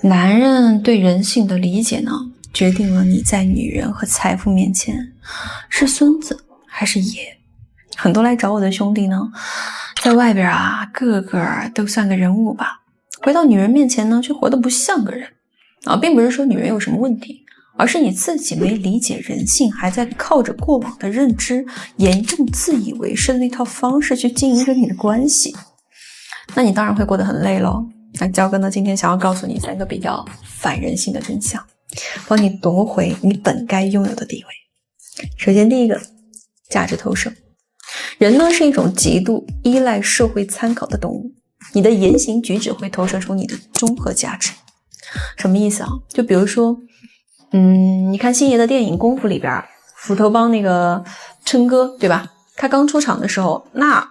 男人对人性的理解呢，决定了你在女人和财富面前是孙子还是爷。很多来找我的兄弟呢，在外边啊，个个都算个人物吧，回到女人面前呢，却活得不像个人啊，并不是说女人有什么问题，而是你自己没理解人性，还在靠着过往的认知，沿用自以为是的那套方式去经营着你的关系，那你当然会过得很累咯。那焦哥呢，今天想要告诉你3个比较反人性的真相，帮你夺回你本该拥有的地位。首先第一个，价值投射。人呢是一种极度依赖社会参考的动物，你的言行举止会投射出你的综合价值。什么意思啊？就比如说你看星爷的电影《功夫》里边，斧头帮那个琛哥对吧，他刚出场的时候，那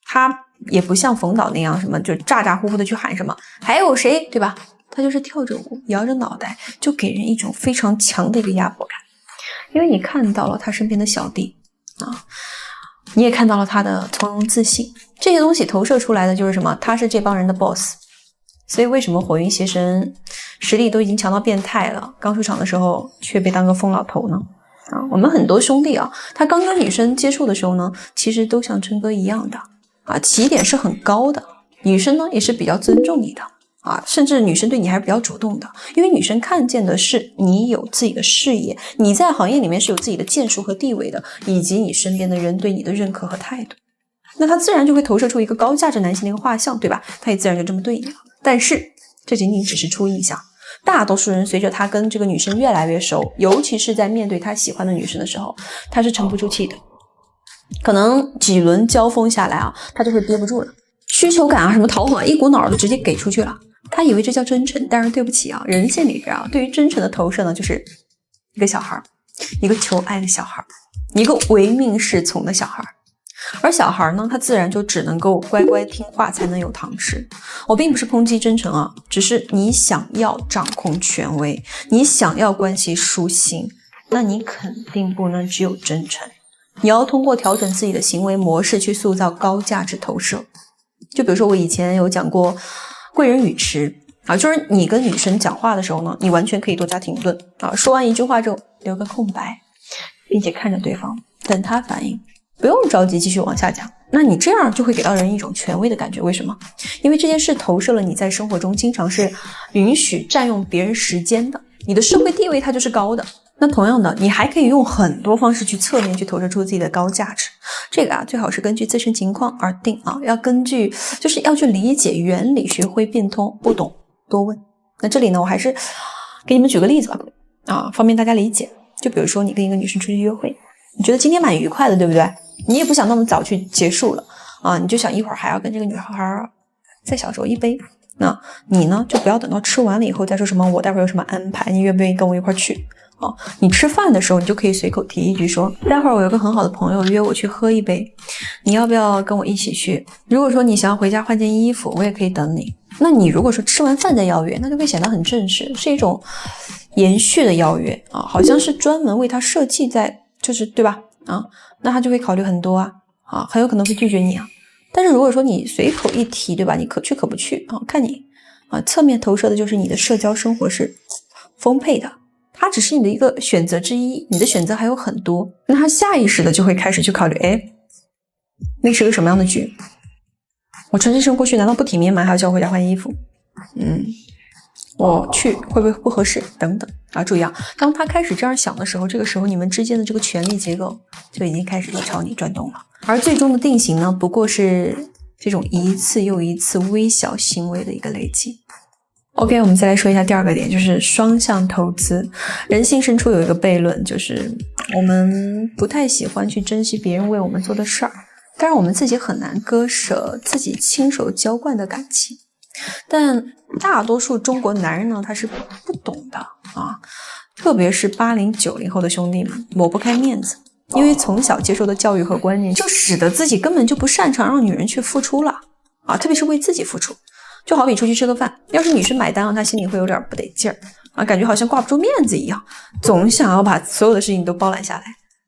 他也不像冯导那样什么就咋咋呼呼的去喊什么还有谁对吧，他就是跳着舞摇着脑袋，就给人一种非常强的一个压迫感。因为你看到了他身边的小弟啊，你也看到了他的从容自信，这些东西投射出来的就是什么？他是这帮人的 boss。 所以为什么火云邪神实力都已经强到变态了，刚出场的时候却被当个疯老头呢？我们很多兄弟啊，他刚跟女生接触的时候呢，其实都像琛哥一样的起点是很高的，女生呢也是比较尊重你的甚至女生对你还是比较主动的，因为女生看见的是你有自己的事业，你在行业里面是有自己的建树和地位的，以及你身边的人对你的认可和态度，那他自然就会投射出一个高价值男性的一个画像，对吧？他也自然就这么对你了。但是这仅仅只是初印象，大多数人随着他跟这个女生越来越熟，尤其是在面对他喜欢的女生的时候，他是沉不住气的，可能几轮交锋下来他就会憋不住了，需求感什么讨好一股脑的直接给出去了。他以为这叫真诚，但是对不起人性里边对于真诚的投射呢，就是一个小孩，一个求爱的小孩，一个唯命是从的小孩。而小孩呢，他自然就只能够乖乖听话才能有糖吃。我并不是抨击真诚只是你想要掌控权威，你想要关系舒心，那你肯定不能只有真诚，你要通过调整自己的行为模式去塑造高价值投射。就比如说我以前有讲过贵人语迟就是你跟女生讲话的时候呢，你完全可以多加停顿说完一句话之后留个空白，并且看着对方等他反应，不用着急继续往下讲。那你这样就会给到人一种权威的感觉。为什么？因为这件事投射了你在生活中经常是允许占用别人时间的，你的社会地位它就是高的。那同样的，你还可以用很多方式去侧面去投射出自己的高价值。这个最好是根据自身情况而定要根据就是要去理解原理，学会变通，不懂多问。那这里呢，我还是给你们举个例子吧方便大家理解。就比如说你跟一个女生出去约会，你觉得今天蛮愉快的，对不对？你也不想那么早去结束了你就想一会儿还要跟这个女孩再小酌一杯。那你呢，就不要等到吃完了以后再说什么我待会儿有什么安排，你愿不愿意跟我一块去你吃饭的时候你就可以随口提一句说，待会儿我有个很好的朋友约我去喝一杯，你要不要跟我一起去？如果说你想要回家换件衣服，我也可以等你。那你如果说吃完饭再邀约，那就会显得很正式，是一种延续的邀约好像是专门为他设计在就是对吧那他就会考虑很多很有可能会拒绝你但是如果说你随口一提对吧，你可去可不去看你侧面投射的就是你的社交生活是丰沛的，它只是你的一个选择之一，你的选择还有很多。那他下意识的就会开始去考虑，那是个什么样的局？我穿这身过去难道不体面吗？还要叫我回家换衣服？我去会不会不合适？等等注意当他开始这样想的时候，这个时候你们之间的这个权力结构就已经开始在朝你转动了。而最终的定型呢，不过是这种一次又一次微小行为的一个累积。OK， 我们再来说一下第二个点，就是双向投资。人性深处有一个悖论，就是我们不太喜欢去珍惜别人为我们做的事儿，当然我们自己很难割舍自己亲手浇灌的感情。但大多数中国男人呢，他是不懂的特别是80、90后的兄弟们抹不开面子，因为从小接受的教育和观念就使得自己根本就不擅长让女人去付出了特别是为自己付出。就好比出去吃个饭，要是女生买单他心里会有点不得劲儿感觉好像挂不住面子一样，总想要把所有的事情都包揽下来。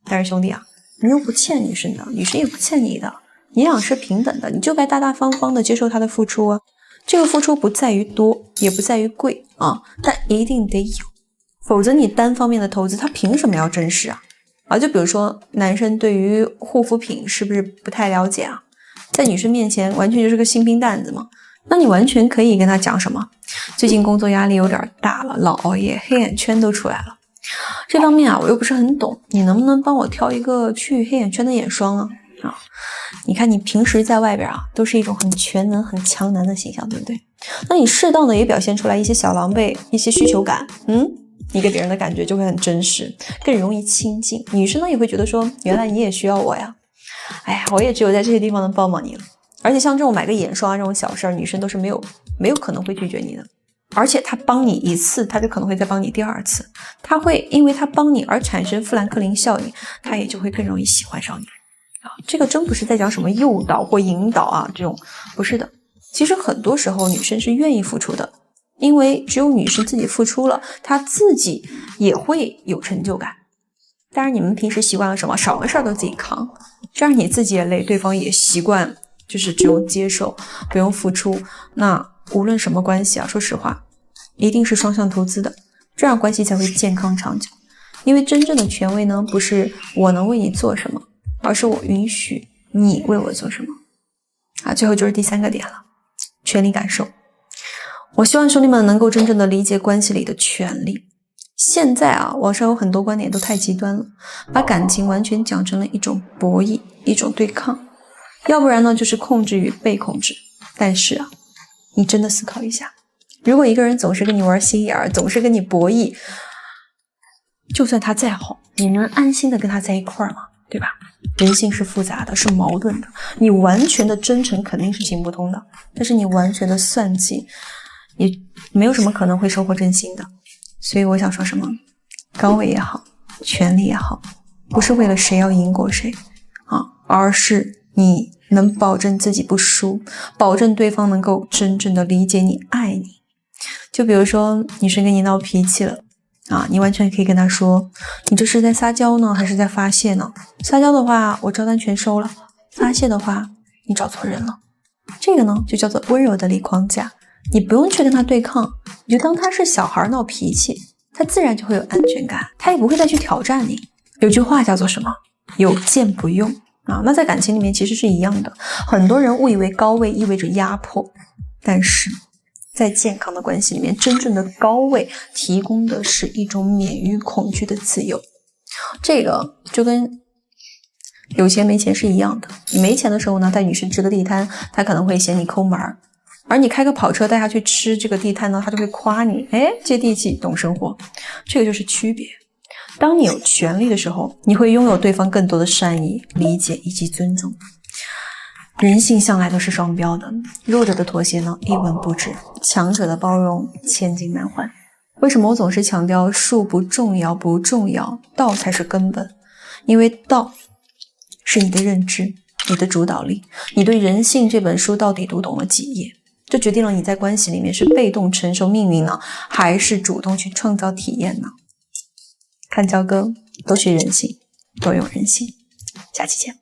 但是兄弟你又不欠女生的，女生也不欠你的，你俩是平等的，你就该大大方方的接受她的付出这个付出不在于多，也不在于贵啊，但一定得有，否则你单方面的投资，他凭什么要真实啊？就比如说男生对于护肤品是不是不太了解啊？在女生面前完全就是个新兵蛋子嘛。那你完全可以跟他讲什么？最近工作压力有点大了，老熬夜，黑眼圈都出来了。这方面我又不是很懂，你能不能帮我挑一个去黑眼圈的眼霜啊？你看你平时在外边都是一种很全能、很强男的形象，对不对？那你适当的也表现出来一些小狼狈、一些需求感，你给别人的感觉就会很真实，更容易亲近。女生呢也会觉得说，原来你也需要我呀，哎呀，我也只有在这些地方能帮帮你了。而且像这种买个眼霜这种小事儿，女生都是没有可能会拒绝你的。而且他帮你一次，他就可能会再帮你第二次，他会因为他帮你而产生富兰克林效应，他也就会更容易喜欢上你。这个真不是在讲什么诱导或引导这种不是的。其实很多时候女生是愿意付出的，因为只有女生自己付出了，她自己也会有成就感。当然你们平时习惯了什么，少个事儿都自己扛，这样你自己也累，对方也习惯就是只用接受不用付出。那无论什么关系说实话一定是双向投资的，这样关系才会健康长久。因为真正的权威呢，不是我能为你做什么，而是我允许你为我做什么最后就是第3个点了，权利感受。我希望兄弟们能够真正的理解关系里的权利。现在网上有很多观点都太极端了，把感情完全讲成了一种博弈，一种对抗，要不然呢就是控制与被控制。但是你真的思考一下，如果一个人总是跟你玩心眼，总是跟你博弈，就算他再好，你能安心的跟他在一块儿吗？对吧？人性是复杂的，是矛盾的，你完全的真诚肯定是行不通的，但是你完全的算计也没有什么可能会收获真心的。所以我想说什么，高位也好，权力也好，不是为了谁要赢过谁而是你能保证自己不输，保证对方能够真正的理解你、爱你。就比如说女生跟你闹脾气了你完全可以跟她说，你这是在撒娇呢还是在发泄呢？撒娇的话我招单全收了，发泄的话你找错人了。这个呢就叫做温柔的立框架，你不用去跟他对抗，你就当他是小孩闹脾气，他自然就会有安全感，他也不会再去挑战你。有句话叫做什么？有剑不用那在感情里面其实是一样的。很多人误以为高位意味着压迫，但是在健康的关系里面，真正的高位提供的是一种免于恐惧的自由。这个就跟有钱没钱是一样的，你没钱的时候呢，带女生吃个地摊，她可能会嫌你抠门儿，而你开个跑车带她去吃这个地摊呢，她就会夸你接地气懂生活。这个就是区别。当你有权利的时候，你会拥有对方更多的善意、理解以及尊重。人性向来都是双标的，弱者的妥协呢一文不值，强者的包容千金难换。为什么我总是强调术不重要，不重要，道才是根本？因为道是你的认知，你的主导力，你对人性这本书到底读懂了几页，这决定了你在关系里面是被动承受命运呢，还是主动去创造体验呢？看焦哥，多学人性，多用人性，下期见。